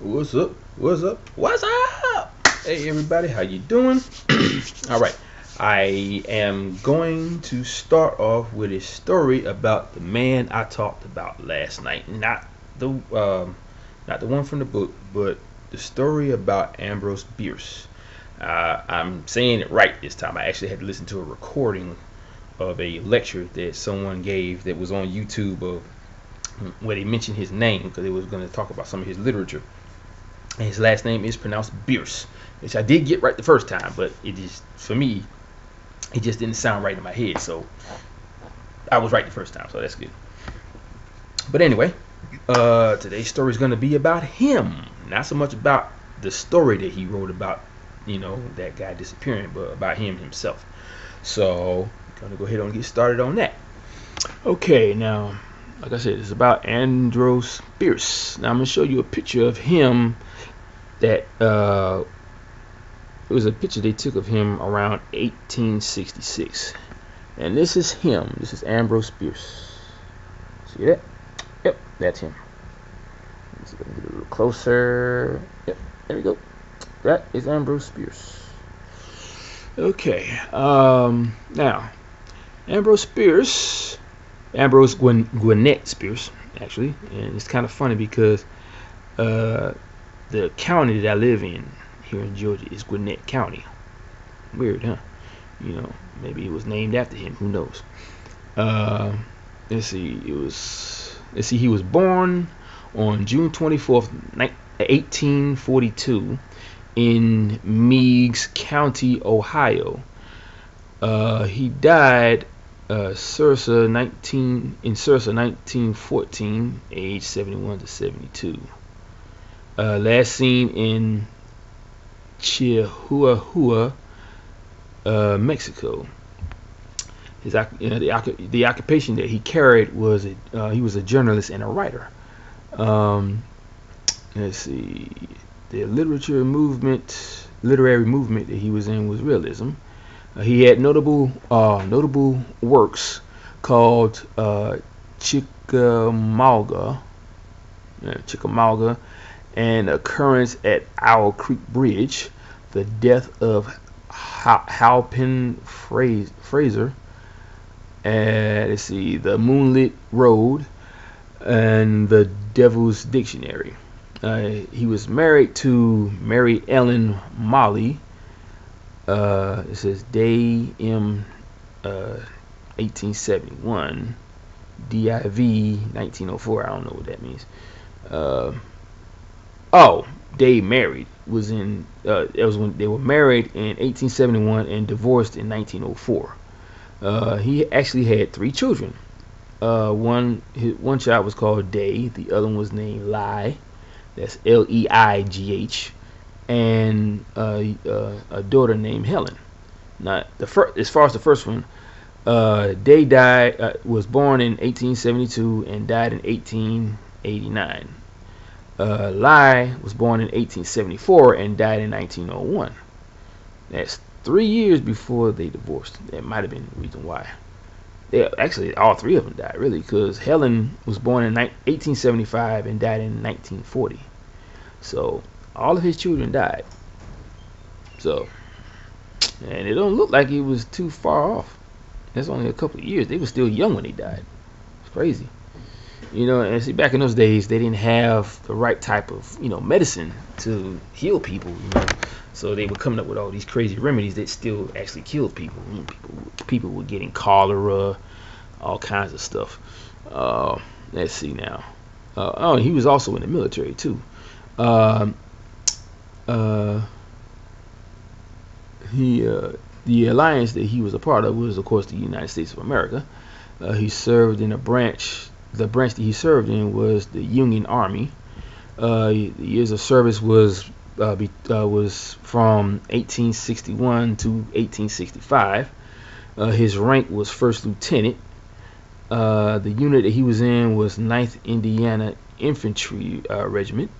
What's up? What's up? What's up? Hey everybody, how you doing? All right. I am going to start off with a story about the man I talked about last night. Not the one from the book, but the story about Ambrose Bierce. I'm saying it right this time. I actually had to listen to a recording of a lecture that someone gave that was on YouTube of where they mentioned his name because they was going to talk about some of his literature. And his last name is pronounced Bierce, which I did get right the first time, but it just, for me, it just didn't sound right in my head. So I was right the first time, so that's good. But anyway, today's story is going to be about him, not so much about the story that he wrote about, that guy disappearing, but about him himself. So I'm going to go ahead and get started on that. Okay, now, like I said, it's about Ambrose Bierce. Now I'm going to show you a picture of him that it was a picture they took of him around 1866, and this is him. This is Ambrose Bierce. See that? Yep, that's him. Let's get a little closer. Yep, there we go. That is Ambrose Bierce. Okay, now Ambrose Bierce, Ambrose Gwinnett Bierce, actually, and it's kind of funny because the county that I live in here in Georgia is Gwinnett County. Weird, huh? Maybe it was named after him. Who knows? Let's see. He was born on June 24th, 1842, in Meigs County, Ohio. He died Sursa 1914, age 71 to 72. Last seen in Chihuahua, Mexico. The occupation that he carried was he was a journalist and a writer. Let's see. The literary movement that he was in was realism. He had notable works called Chickamauga, and Occurrence at Owl Creek Bridge, The Death of Halpin Fraser, and let's see, The Moonlit Road, and The Devil's Dictionary. He was married to Mary Ellen Molly. It says Day M 1871, DIV 1904. I don't know what that means. They married was in that was when they were married in 1871 and divorced in 1904. He actually had 3 children. One child was called Day, the other one was named Lie, that's Leigh, and a daughter named Helen. Now, as far as the first one, Day was born in 1872 and died in 1889. Lie was born in 1874 and died in 1901. That's 3 years before they divorced. That might have been the reason why. Actually, all 3 of them died, really, because Helen was born in 1875 and died in 1940. So all of his children died. So, and it don't look like it was too far off. That's only a couple of years. They were still young when they died. It's crazy. And see, back in those days, they didn't have the right type of, medicine to heal people, So they were coming up with all these crazy remedies that still actually killed people. People were getting cholera, all kinds of stuff. Let's see now. He was also in the military, too. The alliance that he was a part of was, of course, the United States of America. He served in the branch that he served in was the Union Army. The years of service was from 1861 to 1865. His rank was first lieutenant. The unit that he was in was 9th Indiana Infantry Regiment.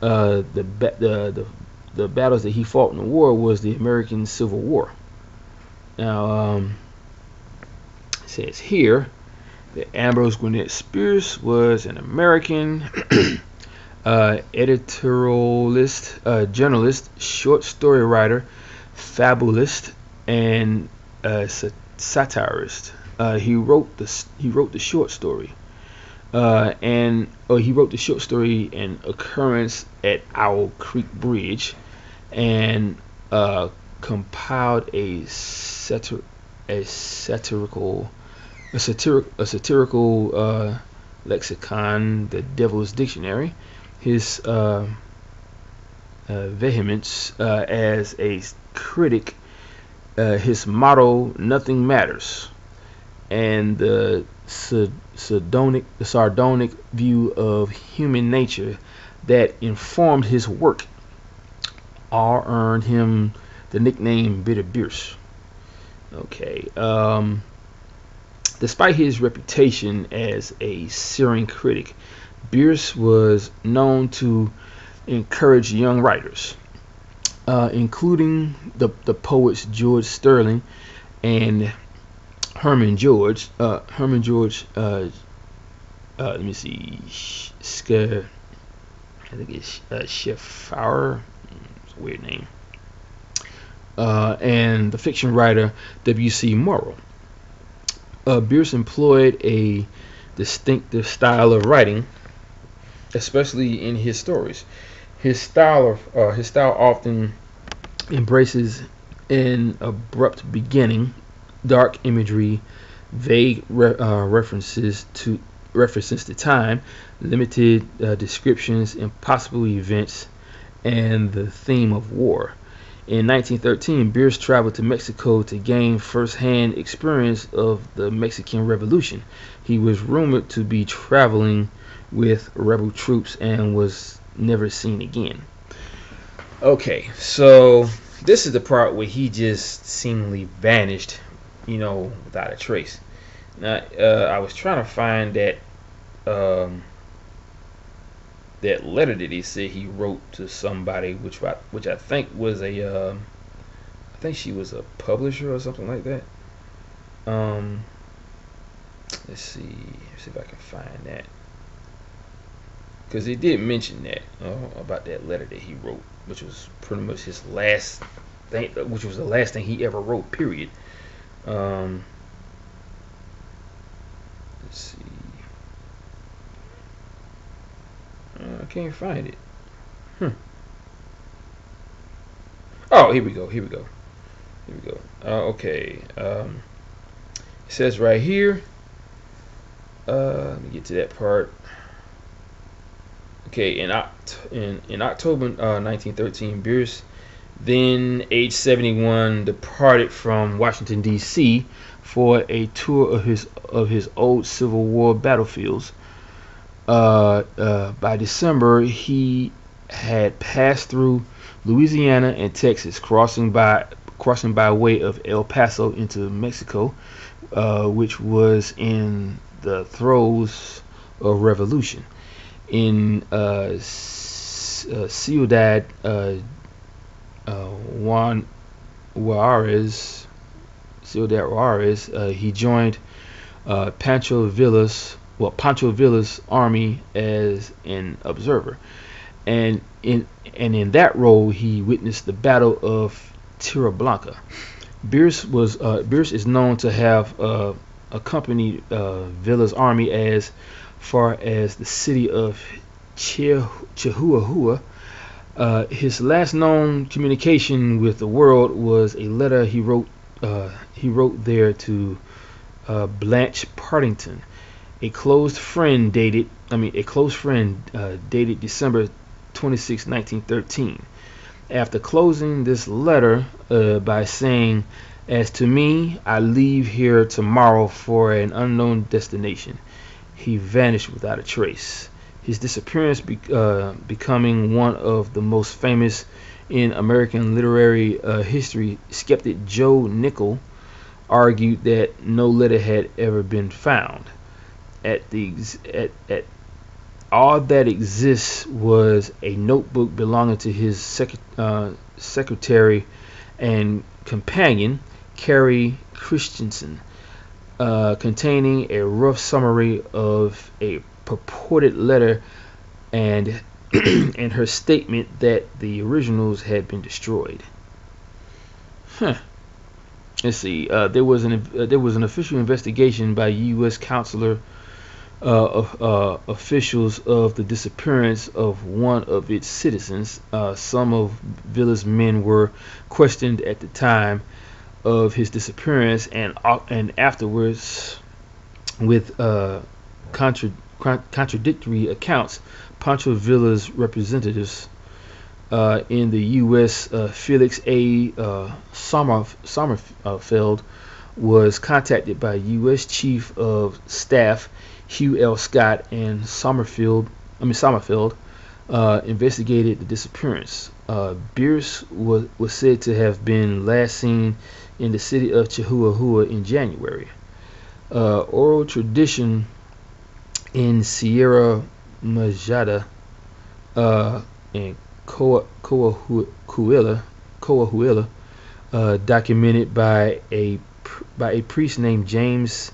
The battles that he fought in the war was the American Civil War. Now, it says here that Ambrose Gwinnett Bierce was an American editorialist, journalist, short story writer, fabulist, and satirist. He wrote the short story, and he wrote the short story "An Occurrence at Owl Creek Bridge," and compiled a satirical lexicon, the Devil's Dictionary. His vehemence as a critic, his motto, "Nothing Matters," and the sardonic view of human nature that informed his work all earned him the nickname Bitter Bierce. Okay. Despite his reputation as a searing critic, Bierce was known to encourage young writers, including the poets George Sterling and Herman George. Let me see. I think it's Sheffauer. It's a weird name. And the fiction writer W.C. Morrow. Bierce employed a distinctive style of writing, especially in his stories. His style often embraces an abrupt beginning, dark imagery, vague references to time, limited descriptions, impossible events, and the theme of war. In 1913, Bierce traveled to Mexico to gain first-hand experience of the Mexican Revolution. He was rumored to be traveling with rebel troops and was never seen again. Okay, so this is the part where he just seemingly vanished, without a trace. Now, I was trying to find that that letter that he said he wrote to somebody, which I think was I think she was a publisher or something like that. Let's see if I can find that, because he did mention that about that letter that he wrote, which was pretty much his last thing, which was the last thing he ever wrote. Period. Let's see. I can't find it. Oh, here we go. Okay. It says right here. Let me get to that part. Okay, in October 1913, Bierce, then age 71, departed from Washington D.C. for a tour of his old Civil War battlefields. By December, he had passed through Louisiana and Texas, crossing by way of El Paso into Mexico, which was in the throes of revolution. In Ciudad Juarez, he joined Pancho Villa's army as an observer, and in that role he witnessed the Battle of Tierra Blanca. Bierce is known to have accompanied Villa's army as far as the city of Chihuahua. His last known communication with the world was a letter he wrote there to Blanche Partington, a close friend dated December 26, 1913. After closing this letter by saying, "As to me, I leave here tomorrow for an unknown destination," he vanished without a trace. His disappearance becoming one of the most famous in American literary history. Skeptic Joe Nickell argued that no letter had ever been found. All that exists was a notebook belonging to his secretary and companion, Carrie Christensen, containing a rough summary of a purported letter and and her statement that the originals had been destroyed. Huh. Let's see. There was an official investigation by U.S. consular officials of the disappearance of one of its citizens. Some of Villa's men were questioned at the time of his disappearance and afterwards with contradictory accounts. Pancho Villa's representatives in the U.S., Felix A. Sommerfeld, was contacted by U.S. Chief of Staff Hugh L. Scott, and Sommerfeld investigated the disappearance. Bierce was said to have been last seen in the city of Chihuahua in January. Oral tradition in Sierra Majada and Coahuila, documented by a priest named James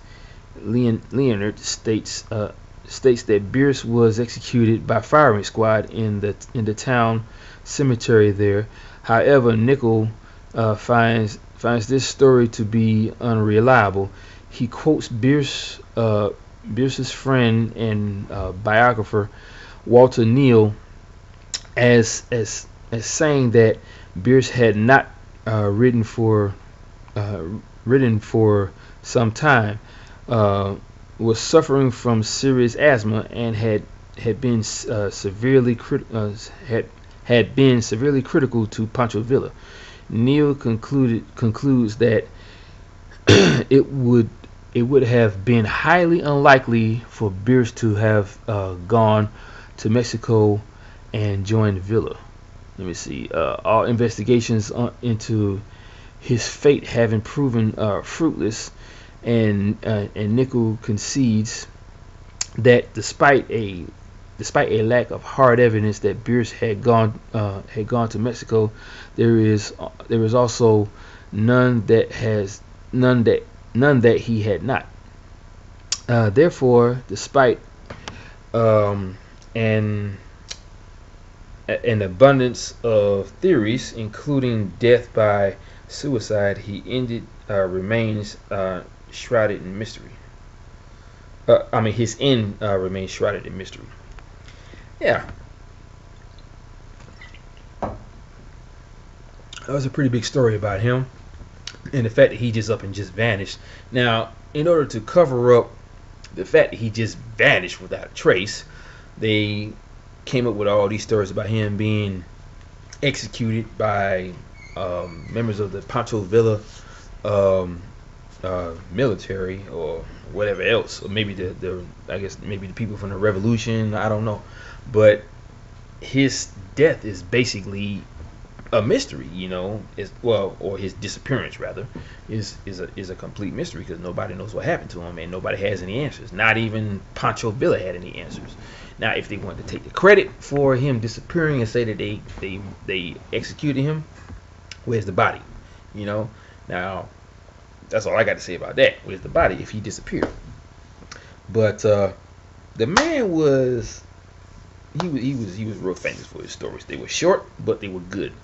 Leonard, states that Bierce was executed by firing squad in the town cemetery there. However, Nickel finds this story to be unreliable. He quotes Bierce's friend and biographer Walter Neal as saying that Bierce had not written for some time, was suffering from serious asthma, and had been severely critical to Pancho Villa. Neal concludes that it would have been highly unlikely for Bierce to have gone to Mexico and joined Villa. Let me see. All investigations into his fate having proven fruitless, and Nickel concedes that despite a lack of hard evidence that Bierce had gone to Mexico, there is also none that he had not. Therefore, despite an abundance of theories, including death by suicide, he remains shrouded in mystery. His end remains shrouded in mystery. Yeah, that was a pretty big story about him, and the fact that he just up and just vanished. Now, in order to cover up the fact that he just vanished without a trace, they came up with all these stories about him being executed by members of the Pancho Villa military or whatever else, or maybe I guess maybe the people from the revolution. I don't know, but his death is basically a mystery, or his disappearance rather is a complete mystery, because nobody knows what happened to him, and nobody has any answers. Not even Pancho Villa had any answers. Now, if they wanted to take the credit for him disappearing and say that they executed him, where's the body? Now, that's all I got to say about that. Where's the body if he disappeared? But the man was real famous for his stories. They were short, but they were good.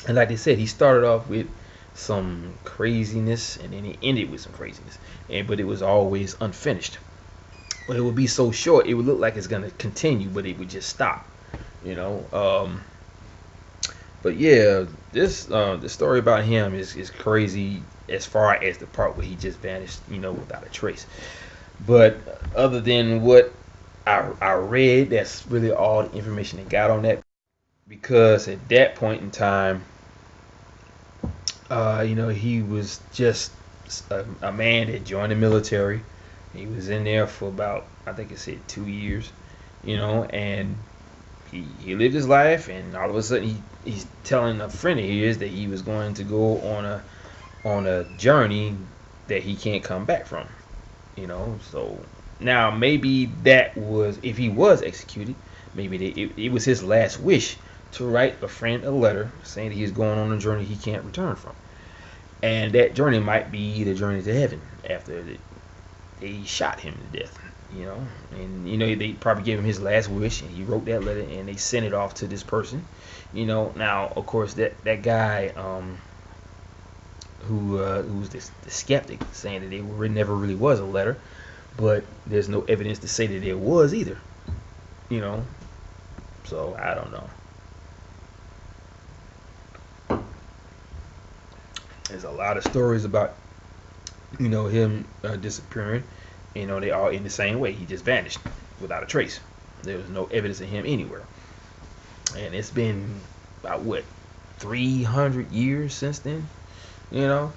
And like they said, he started off with some craziness, and then he ended with some craziness. But it was always unfinished. But it would be so short, it would look like it's gonna continue, but it would just stop. But yeah, this the story about him is crazy, as far as the part where he just vanished, without a trace. But other than what I read, that's really all the information they got on that. Because at that point in time, he was just a man that joined the military. He was in there for about, I think it said 2 years, and he lived his life, and all of a sudden he's telling a friend of his that he was going to go on a journey that he can't come back from, So now maybe that was, if he was executed, maybe it was his last wish to write a friend a letter saying that he's going on a journey he can't return from, and that journey might be the journey to heaven after they shot him to death. you know, and they probably gave him his last wish, and he wrote that letter, and they sent it off to this person, Now, of course, that guy who's the skeptic, saying that it never really was a letter, but there's no evidence to say that it was either, you know. So I don't know. There's a lot of stories about him disappearing. They all end the same way. He just vanished without a trace. There was no evidence of him anywhere. And it's been about what 300 years since then, you know.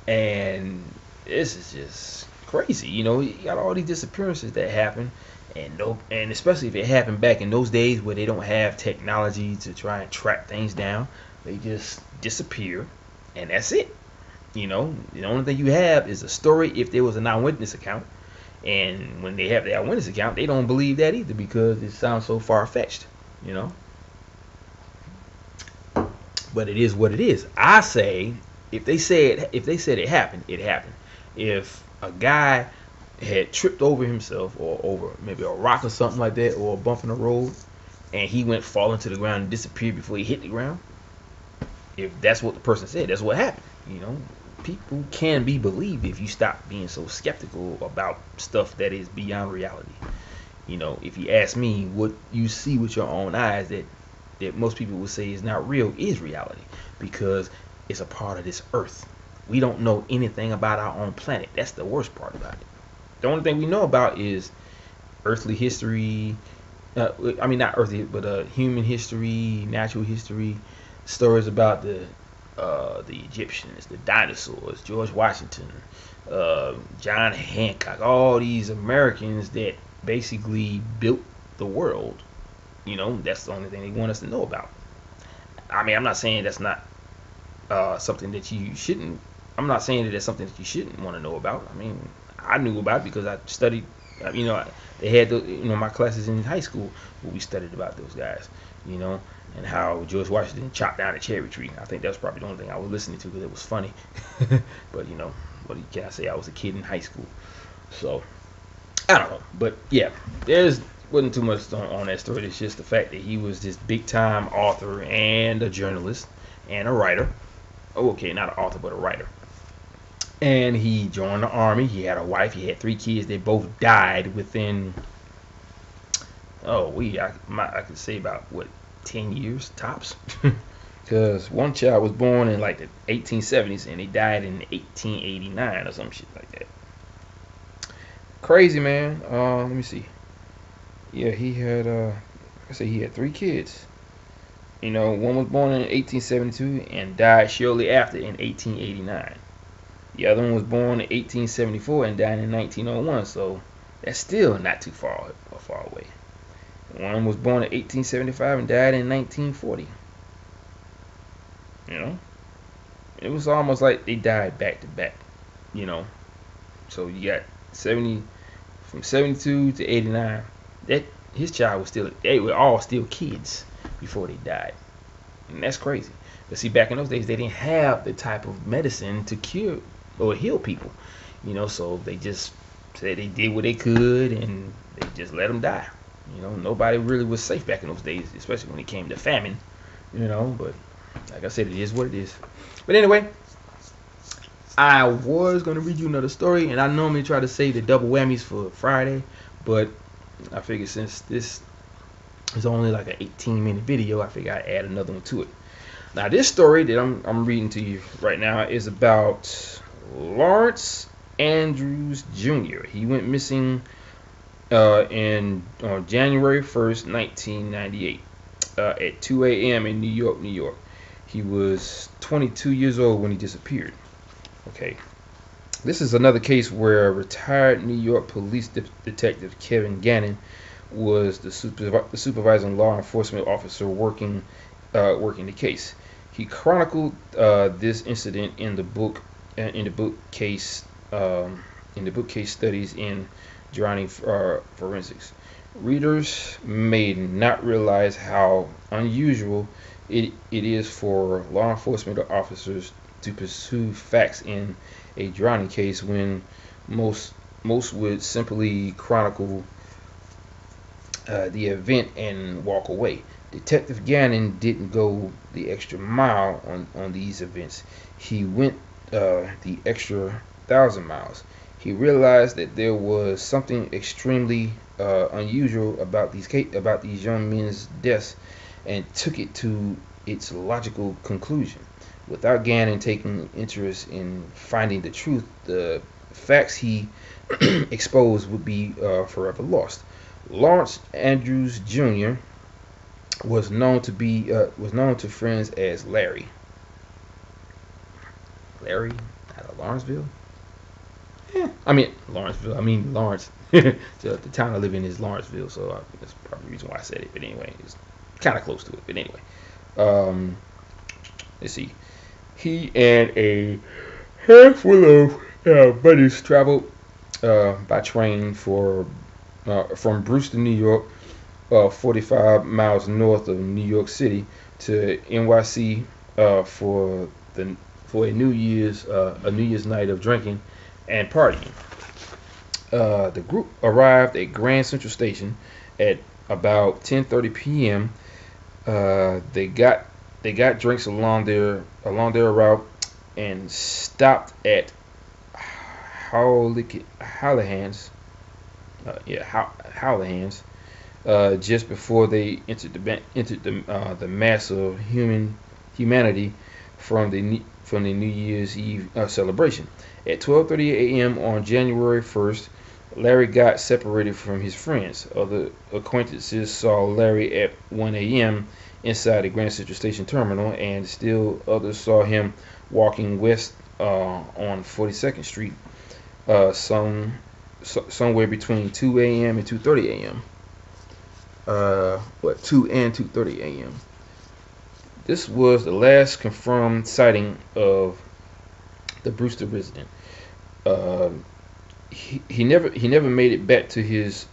And this is just crazy. You got all these disappearances that happen, and especially if it happened back in those days where they don't have technology to try and track things down. They just disappear, and that's it. The only thing you have is a story if there was an eyewitness account. And when they have the eyewitness account, they don't believe that either because it sounds so far-fetched, But it is what it is. I say if they said it happened, it happened. If a guy had tripped over himself or over maybe a rock or something like that, or a bump in the road, and he went falling to the ground and disappeared before he hit the ground, if that's what the person said, that's what happened. People can be believed if you stop being so skeptical about stuff that is beyond reality. If you ask me, what you see with your own eyes that most people would say is not real is reality, because it's a part of this earth. We don't know anything about our own planet. That's the worst part about it. The only thing we know about is earthly history. Not earthly, but human history, natural history, stories about the Egyptians, the dinosaurs, George Washington, John Hancock, all these Americans that basically built the world. That's the only thing they want us to know about. I'm not saying that's not something that you shouldn't. I'm not saying that that's something that you shouldn't want to know about. I knew about it because I studied. They had my classes in high school where we studied about those guys. And how George Washington chopped down a cherry tree. I think that was probably the only thing I was listening to because it was funny. But what can I say? I was a kid in high school, so I don't know. But yeah, wasn't too much on that story. It's just the fact that he was this big time author and a journalist and a writer. Oh, okay, not an author but a writer. And he joined the army. He had a wife. He had 3 kids. They both died within. I could say about 10 years tops. Because one child was born in like the 1870s and he died in 1889 or some shit like that. Crazy, man. Let me see. Yeah, he had he had 3 kids. One was born in 1872 and died shortly after in 1889. The other one was born in 1874 and died in 1901. So that's still not too far away. One was born in 1875 and died in 1940. It was almost like they died back to back. So you got from 72 to 89. That his child was they were all still kids before they died, and that's crazy. But see, back in those days, they didn't have the type of medicine to cure or heal people. So they just said they did what they could and they just let them die. Nobody really was safe back in those days, especially when it came to famine. But like I said, it is what it is. But anyway, I was going to read you another story, and I normally try to save the double whammies for Friday, but I figured since this is only like an 18-minute video, I figured I'd add another one to it. Now, this story that I'm reading to you right now is about Lawrence Andrews Jr. He went missing on January 1st, 1998, at 2 a.m. in New York. He was 22 years old when he disappeared. Okay, this is another case where retired New York police detective Kevin Gannon was the supervising law enforcement officer working the case. He chronicled this incident in the book case studies in drowning forensics. Readers may not realize how unusual it is for law enforcement officers to pursue facts in a drowning case when most most would simply chronicle the event and walk away. Detective Gannon didn't go the extra mile on these events. He went the extra 1,000 miles. He realized that there was something extremely unusual about these young men's deaths, and took it to its logical conclusion. Without Gannon taking interest in finding the truth, the facts he exposed would be forever lost. Lawrence Andrews Jr. was known to friends as Larry. Larry out of Lawrenceville. I mean Lawrenceville. I mean Lawrence. The town I live in is Lawrenceville, so that's probably the reason why I said it. But anyway, it's kind of close to it. But anyway, let's see. He and a handful of buddies traveled by train from Brewster, New York, 45 miles north of New York City, to NYC for a New Year's night of drinking and partying. The group arrived at Grand Central Station at about 10:30 p.m. They got drinks along their route and stopped at Howlahan's. Howlahan's. Just before they entered the mass of humanity from the New Year's Eve celebration. At 12:30 a.m. on January 1st, Larry got separated from his friends. Other acquaintances saw Larry at 1 a.m. inside the Grand Central Station terminal, and still others saw him walking west on 42nd Street, somewhere between 2 a.m. and 2:30 a.m. 2 and 2:30 a.m. This was the last confirmed sighting of the Brewster resident. He never made it back to his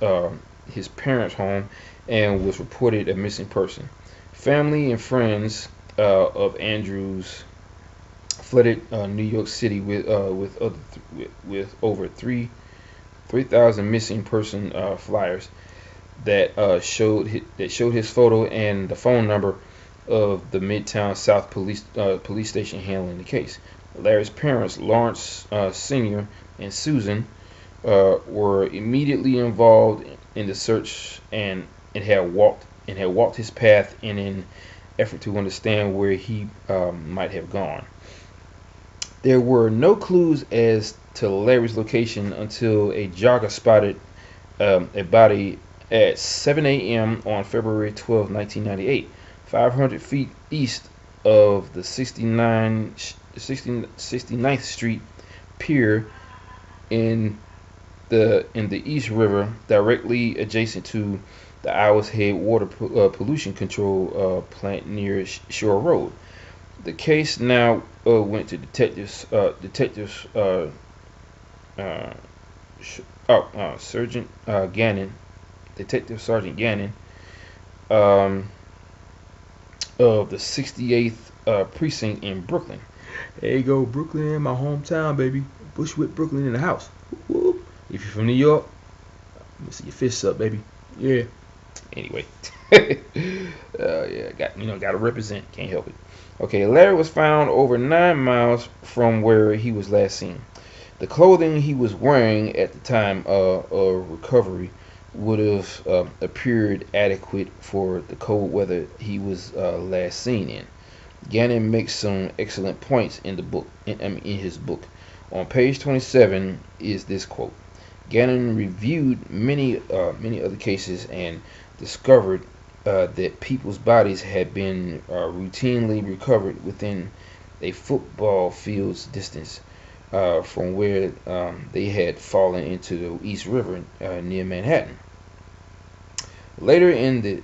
parents' home and was reported a missing person. Family and friends of Andrews flooded New York City with over 3,000 missing person flyers that showed his photo and the phone number of the Midtown South police station handling the case. Larry's parents, Lawrence Sr. and Susan, were immediately involved in the search and had walked his path in an effort to understand where he might have gone. There were no clues as to Larry's location until a jogger spotted a body at 7 a.m. on February 12, 1998, 500 feet east of the 69th Street Pier in the East River, directly adjacent to the Owl's Head water pollution control plant near Shore Road. The case now went to Sergeant Gannon, Detective Sergeant Gannon, of the 68th precinct in Brooklyn. There you go, Brooklyn, my hometown, baby. Bushwick, Brooklyn in the house. Whoop. If you're from New York, let me see your fists up, baby. Yeah. Anyway, yeah, gotta represent. Can't help it. Okay, Larry was found over 9 miles from where he was last seen. The clothing he was wearing at the time of recovery would have appeared adequate for the cold weather he was last seen in. Gannon makes some excellent points in the book. In his book, on page 27 is this quote: Gannon reviewed many other cases and discovered that people's bodies had been routinely recovered within a football field's distance from where they had fallen into the East River near Manhattan. Later in the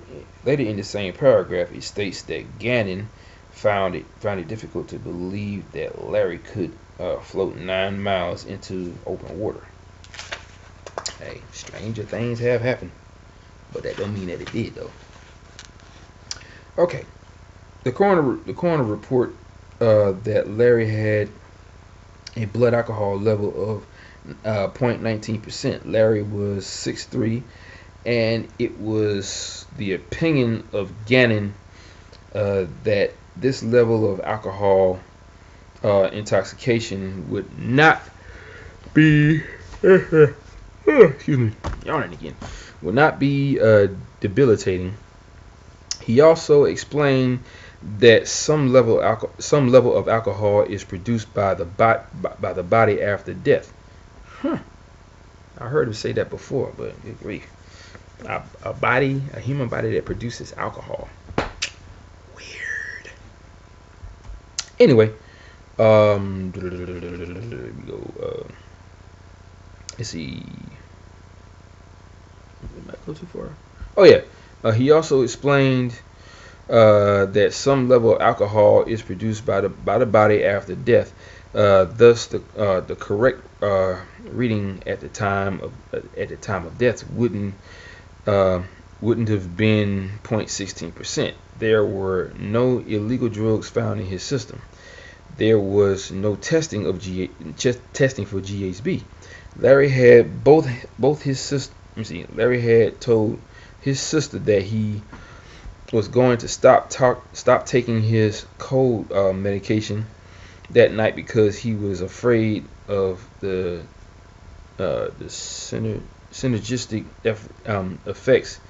same paragraph, it states that Gannon found it difficult to believe that Larry could float 9 miles into open water. Hey, stranger things have happened, but that don't mean that it did, though. Okay, the coroner report that Larry had a blood alcohol level of 0.19%. Larry was 6'3", and it was the opinion of Gannon that this level of alcohol intoxication would not be excuse me, yawning again, would not be debilitating. He also explained that some level of alcohol is produced by the body after death. I heard him say that before, but good grief. A human body that produces alcohol. Weird. Anyway, let me go. Let's see. Did I go too far? Oh yeah. He also explained that some level of alcohol is produced by the body after death. Thus, the correct reading at the time of death wouldn't have been 0.16%. There were no illegal drugs found in his system. There was no testing for GHB. Larry had Larry had told his sister that he was going to stop taking his cold medication that night because he was afraid of the synergistic effects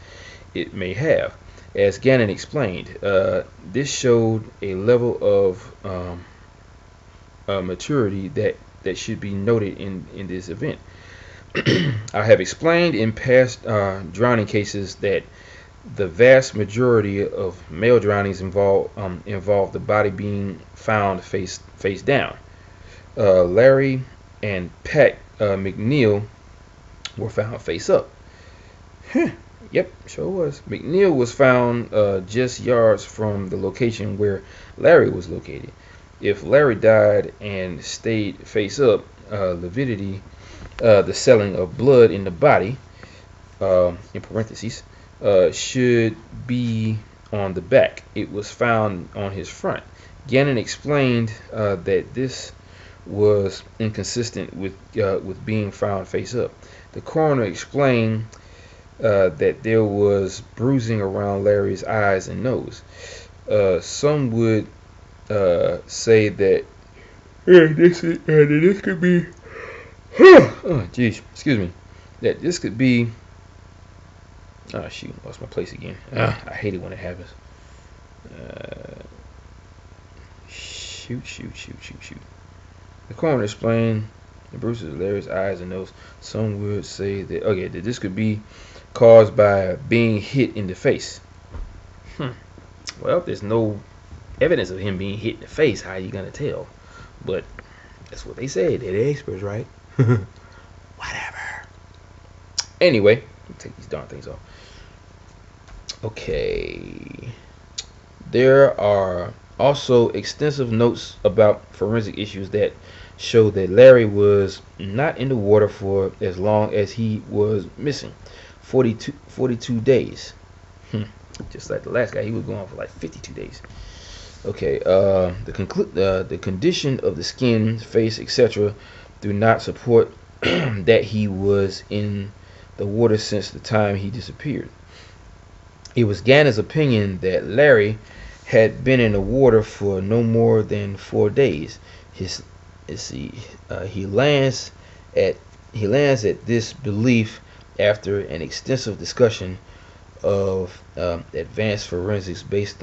it may have. As Gannon explained, this showed a level of maturity that should be noted in this event. I have explained in past drowning cases that the vast majority of male drownings involve the body being found face down. Larry and Pat McNeil were found face up. Yep, sure was. McNeil was found just yards from the location where Larry was located. If Larry died and stayed face up, lividity, the selling of blood in the body, in parentheses, should be on the back. It was found on his front. Gannon explained that this was inconsistent with being found face up. The coroner explained that there was bruising around Larry's eyes and nose. Some would say that this could be oh jeez, excuse me, that this could be shoot, lost my place again. I hate it when it happens. Shoot. The coroner explained the bruises of Larry's eyes and nose. Some would say that that this could be caused by being hit in the face. Well, if there's no evidence of him being hit in the face, how are you gonna tell? But that's what they said. They're the experts, right? Whatever. Anyway, take these darn things off. Okay. There are also extensive notes about forensic issues that show that Larry was not in the water for as long as he was missing, 42 days. Just like the last guy, he was gone for like 52 days. Okay, the condition of the skin, face, etc. do not support that he was in the water since the time he disappeared. It was Gannon's opinion that Larry had been in the water for no more than 4 days. He lands at this belief after an extensive discussion of advanced forensics based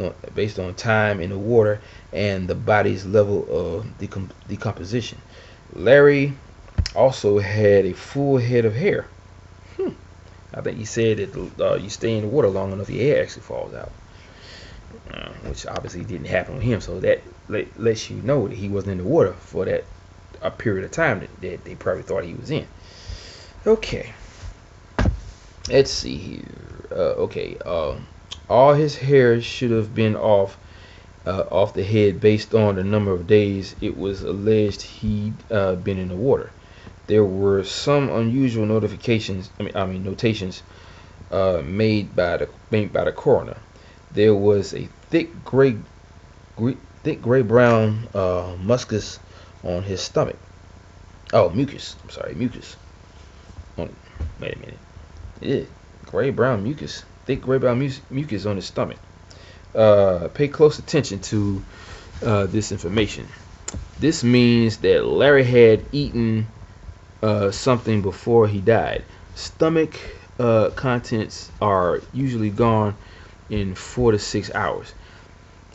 on time in the water and the body's level of decomposition. Larry also had a full head of hair. I think he said that you stay in the water long enough, your hair actually falls out, which obviously didn't happen with him. So that lets you know that he wasn't in the water for that a period of time that they probably thought he was in. Okay, let's see here. All his hair should have been off the head based on the number of days it was alleged he'd been in the water. There were some unusual notations made by the coroner. There was a thick gray brown muscus on his stomach. Oh, mucus. I'm sorry, mucus. Oh, wait a minute. Yeah, gray brown mucus. Thick gray brown mucus on his stomach. Pay close attention to this information. This means that Larry had eaten something before he died. Stomach contents are usually gone in 4 to 6 hours.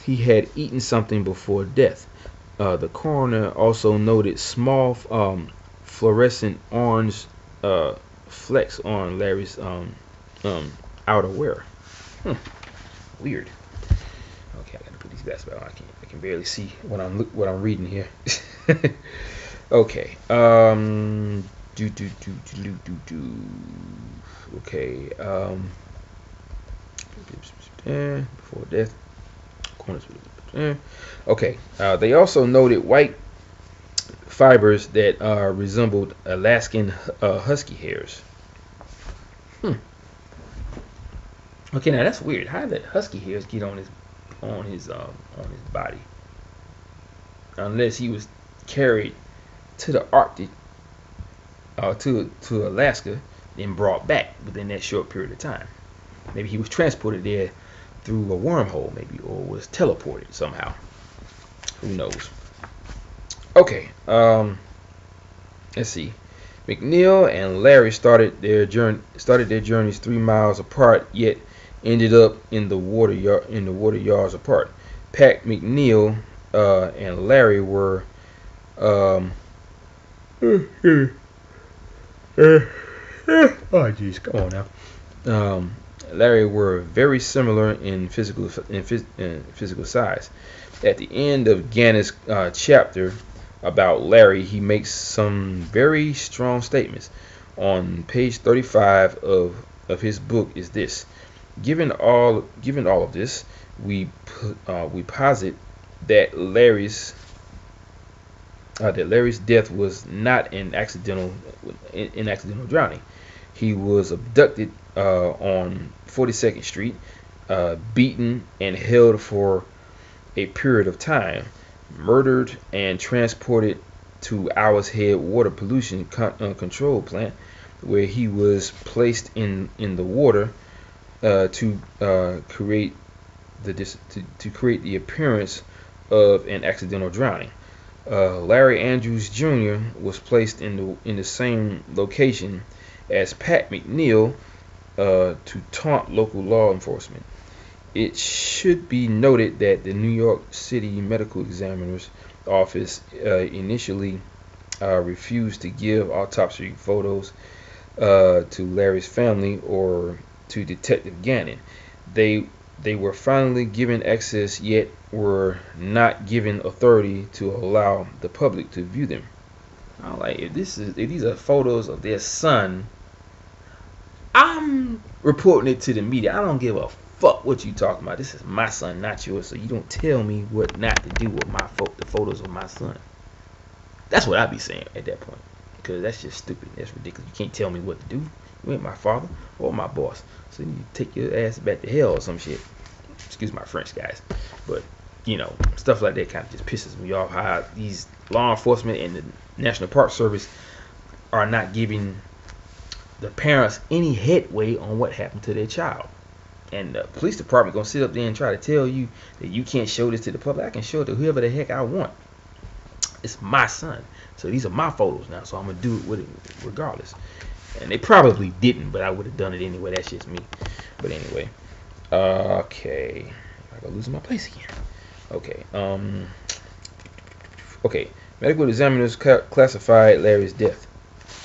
He had eaten something before death. The coroner also noted small fluorescent orange flecks on Larry's outerwear. Hmm, weird. Okay, I gotta put these glasses back on. I can barely see what I'm reading here. Okay. Do. Okay. Before death. Corners. Okay. They also noted white fibers that resembled Alaskan husky hairs. Okay, now that's weird. How did husky hairs get on his body? Unless he was carried to the Arctic, to Alaska, then brought back within that short period of time. Maybe he was transported there through a wormhole, maybe, or was teleported somehow. Who knows? Okay, let's see. McNeil and Larry started their journeys 3 miles apart, yet ended up in the water yards apart. Pat McNeil and Larry were oh jeez, come on now. Larry were very similar in physical size. At the end of Gannett's chapter about Larry, he makes some very strong statements. On page 35 of his book is this: given all of this, we posit that Larry's death was not an accidental drowning. He was abducted on 42nd Street, beaten and held for a period of time, murdered and transported to Owl's Head Water Pollution Control Plant, where he was placed in the water to create the appearance of an accidental drowning. Larry Andrews Jr. was placed in the same location as Pat McNeil to taunt local law enforcement. It should be noted that the New York City Medical Examiner's Office initially refused to give autopsy photos to Larry's family or to Detective Gannon. They were finally given access, yet were not given authority to allow the public to view them. I'm like, if these are photos of their son, I'm reporting it to the media. I don't give a fuck what you talking about. This is my son, not yours. So you don't tell me what not to do with the photos of my son. That's what I'd be saying at that point, because that's just stupid. That's ridiculous. You can't tell me what to do. You ain't my father or my boss. So you need to take your ass back to hell or some shit. Excuse my French, guys. But, stuff like that kind of just pisses me off, how these law enforcement and the National Park Service are not giving the parents any headway on what happened to their child. And the police department gonna sit up there and try to tell you that you can't show this to the public. I can show it to whoever the heck I want. It's my son. So these are my photos now, so I'm gonna do it with it regardless. And they probably didn't, but I would have done it anyway. That's just me. But anyway. Okay. I gotta lose my place again. Okay. Okay. Medical examiners classified Larry's death.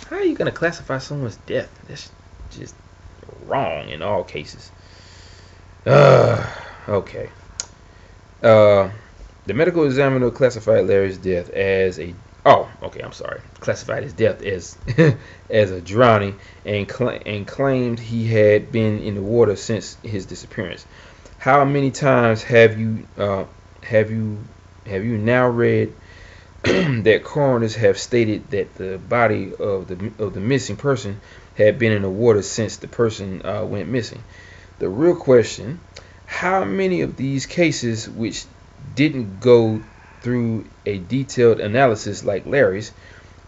How are you gonna classify someone's death? That's just wrong in all cases. Okay. The medical examiner classified Larry's death as classified his death as as a drowning and claimed he had been in the water since his disappearance. How many times have you now read that coroners have stated that the body of the missing person had been in the water since the person went missing? The real question: how many of these cases, which didn't go through a detailed analysis like Larry's,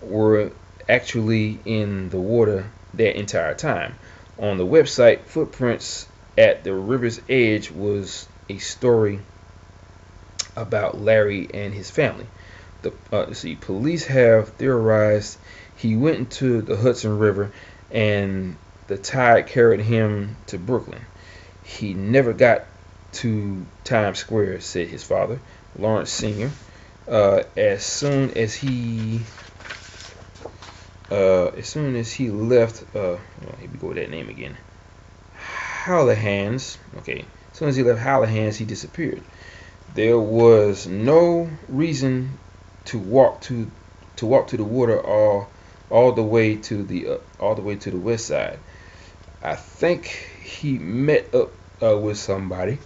were actually in the water that entire time. On the website, Footprints at the River's Edge was a story about Larry and his family. Police have theorized he went into the Hudson River and the tide carried him to Brooklyn. He never got to Times Square, said his father, Lawrence Sr. As soon as he left, here we go with that name again. Hallahans. Okay. As soon as he left Hallahans, he disappeared. There was no reason to walk to the water all the way to the west side. I think he met up with somebody.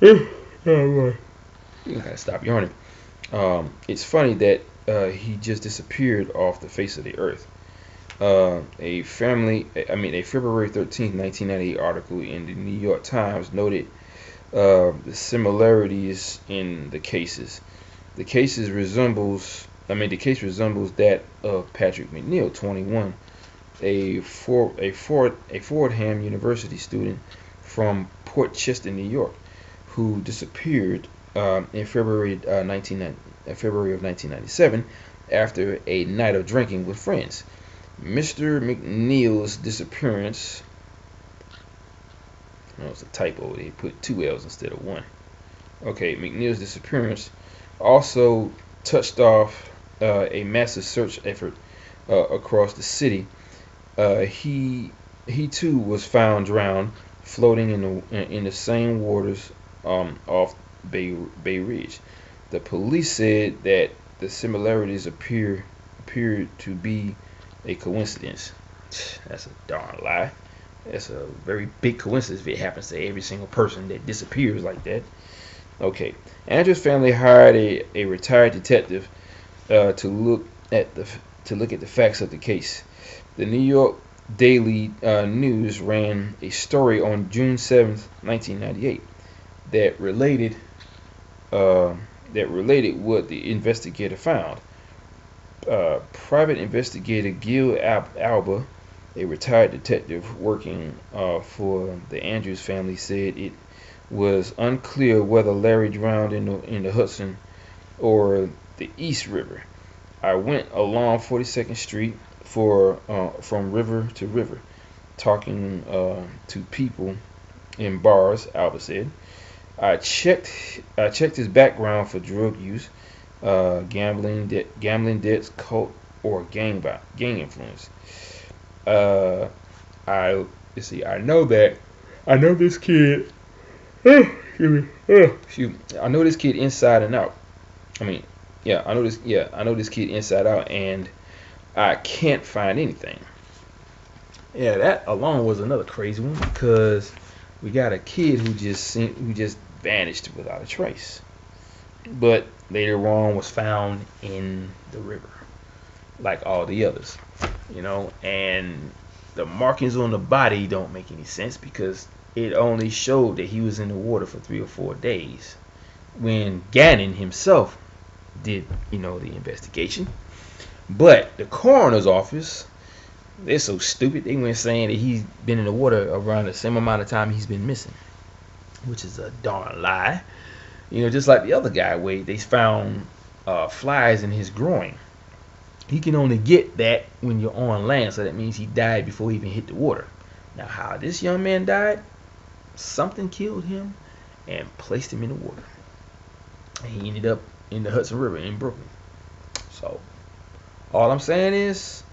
You gotta stop yawning. It's funny that he just disappeared off the face of the earth. A February 13th, 1998 article in the New York Times noted the similarities in the cases. The case resembles that of Patrick McNeil, 21, a Fordham University student from Port Chester, New York, who disappeared in February of 1997 after a night of drinking with friends. Mr. McNeil's disappearance. No, it's a typo. They put 2 L's instead of 1. Okay, McNeil's disappearance also touched off a massive search effort across the city. He too was found drowned, floating in the same waters off Bay Ridge. The police said that the similarities appeared to be a coincidence. That's a darn lie. That's a very big coincidence if it happens to every single person that disappears like that. Okay, Andrew's family hired a retired detective to look at the facts of the case. The New York Daily News ran a story on June 7th, 1998, that related what the investigator found. Private investigator Gil Alba, a retired detective working for the Andrews family, said it was unclear whether Larry drowned in the Hudson or the East River. I went along 42nd Street from river to river, talking to people in bars, Alba said. I checked his background for drug use, gambling debts, cult, or gang influence. I know this kid. I know this kid inside and out. I know this kid inside out, and I can't find anything. Yeah, that alone was another crazy one, because we got a kid who just vanished without a trace, but later on was found in the river, like all the others, and the markings on the body don't make any sense, because it only showed that he was in the water for 3 or 4 days when Gannon himself did, the investigation. But the coroner's office, they're so stupid, they went saying that he's been in the water around the same amount of time he's been missing, which is a darn lie. Just like the other guy, where they found flies in his groin. He can only get that when you're on land, so that means he died before he even hit the water. Now, how this young man died, something killed him and placed him in the water. And he ended up in the Hudson River in Brooklyn. So, all I'm saying is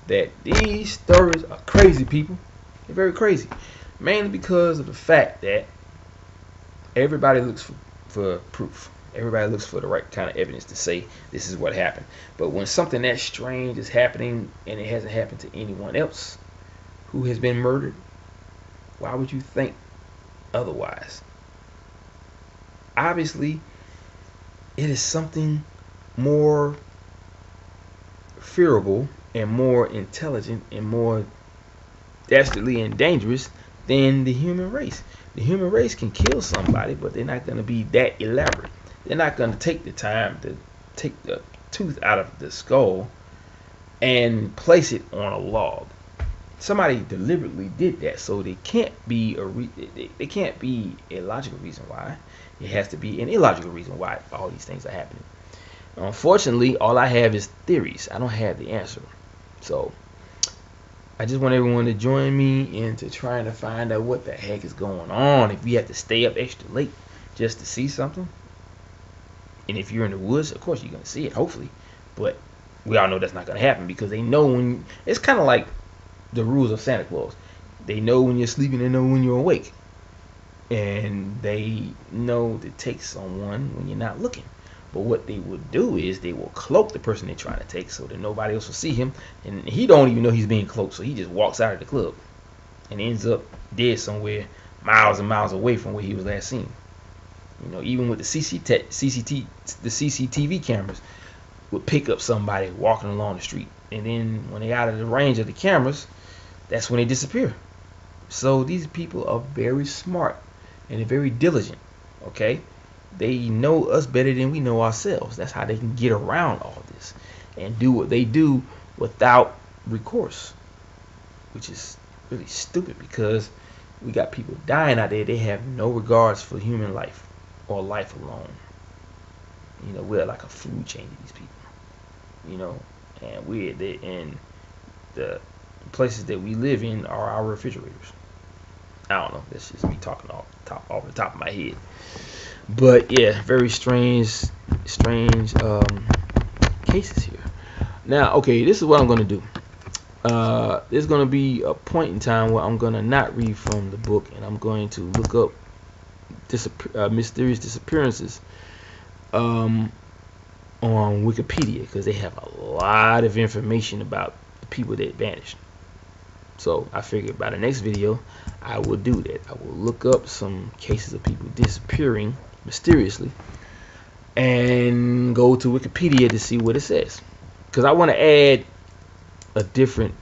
that these stories are crazy, people. They're very crazy. Mainly because of the fact that everybody looks for proof. Everybody looks for the right kind of evidence to say this is what happened. But when something that strange is happening and it hasn't happened to anyone else who has been murdered, why would you think otherwise? Obviously, it is something more fearable and more intelligent and more dastardly and dangerous than the human race. The human race can kill somebody, but they're not going to be that elaborate. They're not going to take the time to take the tooth out of the skull and place it on a log. Somebody deliberately did that, so they can't be they can't be a logical reason why. It has to be an illogical reason why all these things are happening. Unfortunately, all I have is theories. I don't have the answer. So I just want everyone to join me into trying to find out what the heck is going on. If we have to stay up extra late just to see something, and if you're in the woods, of course you're gonna see it, hopefully. But we all know that's not gonna happen because they know when. It's kind of like the rules of Santa Claus. They know when you're sleeping, they know when you're awake, and they know to take someone when you're not looking. But what they will do is they will cloak the person they're trying to take so that nobody else will see him, and he don't even know he's being cloaked, so he just walks out of the club and ends up dead somewhere miles and miles away from where he was last seen. You know, even with the CCTV cameras would pick up somebody walking along the street, and then when they're out of the range of the cameras, that's when they disappear. So these people are very smart and they're very diligent. Okay, they know us better than we know ourselves. That's how they can get around all this and do what they do without recourse, which is really stupid because we got people dying out there. They have no regards for human life or life alone. You know, we're like a food chain to these people. You know, and the places that we live in are our refrigerators. I don't know. That's just me talking off the top of my head. But yeah, very strange cases here. Now, okay, this is what I'm gonna do. There's gonna be a point in time where I'm gonna not read from the book, and I'm going to look up mysterious disappearances on Wikipedia, because they have a lot of information about the people that vanished. So I figured by the next video I will do that. I will look up some cases of people disappearing mysteriously and go to Wikipedia to see what it says, because I want to add a different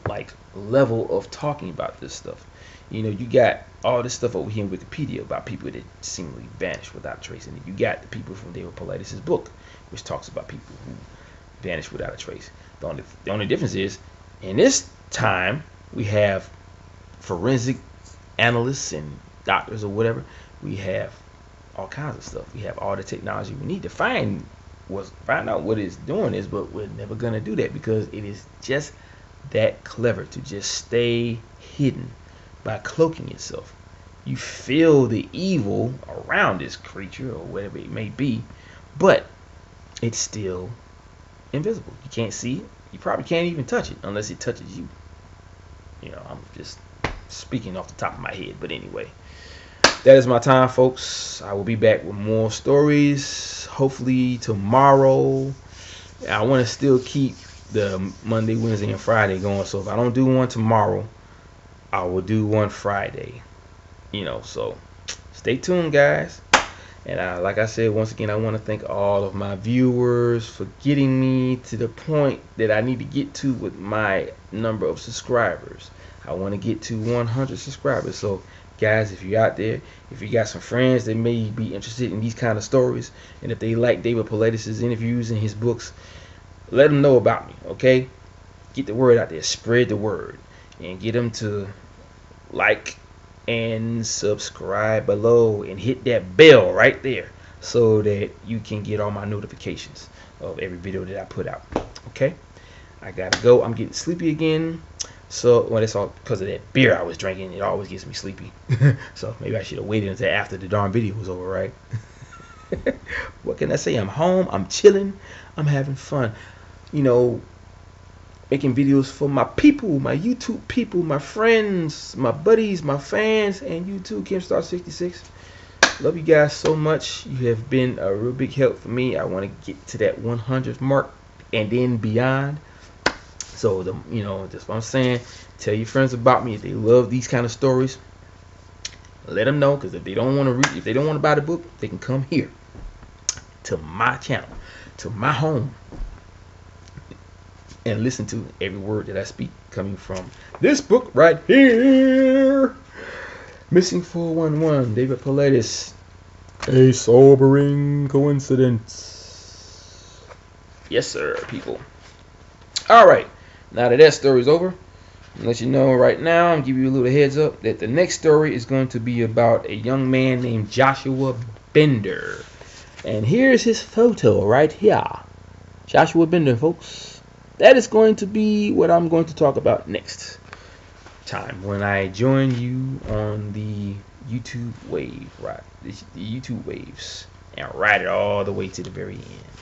like level of talking about this stuff. You know, you got all this stuff over here in Wikipedia about people that seemingly vanished without a trace, and you got the people from David Paulides' book, which talks about people who vanished without a trace. The only difference is, in this time, we have forensic analysts and doctors or whatever. We have all kinds of stuff. We have all the technology we need to find out what it's doing is, but we're never gonna do that because it is just that clever to just stay hidden by cloaking itself. You feel the evil around this creature or whatever it may be, but it's still invisible. You can't see it. You probably can't even touch it unless it touches you. You know, I'm just speaking off the top of my head, but anyway, that is my time, folks. I will be back with more stories, hopefully tomorrow. I want to still keep the Monday, Wednesday, and Friday going, so if I don't do one tomorrow, I will do one Friday. You know, so stay tuned, guys. And like I said, once again, I want to thank all of my viewers for getting me to the point that I need to get to with my number of subscribers. I want to get to 100 subscribers. So guys, if you're out there, if you got some friends that may be interested in these kind of stories, and if they like David Paulides' interviews and his books, let them know about me. Okay, get the word out there, spread the word, and get them to like and subscribe below and hit that bell right there so that you can get all my notifications of every video that I put out. Okay, I gotta go. I'm getting sleepy again. So, well, it's all because of that beer I was drinking. It always gets me sleepy. So maybe I should have waited until after the darn video was over, right? What can I say? I'm home. I'm chilling. I'm having fun. You know, making videos for my people, my YouTube people, my friends, my buddies, my fans, and you too, KimStar66. Love you guys so much. You have been a real big help for me. I want to get to that 100th mark and then beyond. So, you know, that's what I'm saying. Tell your friends about me if they love these kind of stories. Let them know, because if they don't want to read, if they don't want to buy the book, they can come here to my channel, to my home, and listen to every word that I speak coming from this book right here. Missing 411, David Paulides. A sobering coincidence. Yes, sir, people. All right, now that story's over, I'll let you know right now. I'm give you a little heads up that the next story is going to be about a young man named Joshua Bender, and here's his photo right here. Joshua Bender, folks. That is going to be what I'm going to talk about next time when I join you on the YouTube wave, right? The YouTube waves, and ride it all the way to the very end.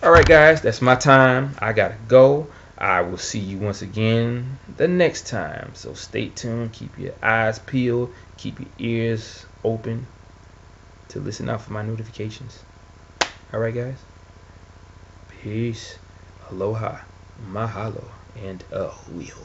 All right, guys, that's my time. I gotta go. I will see you once again the next time. So stay tuned. Keep your eyes peeled. Keep your ears open to listen out for my notifications. All right, guys. Peace. Aloha. Mahalo. And a wheel.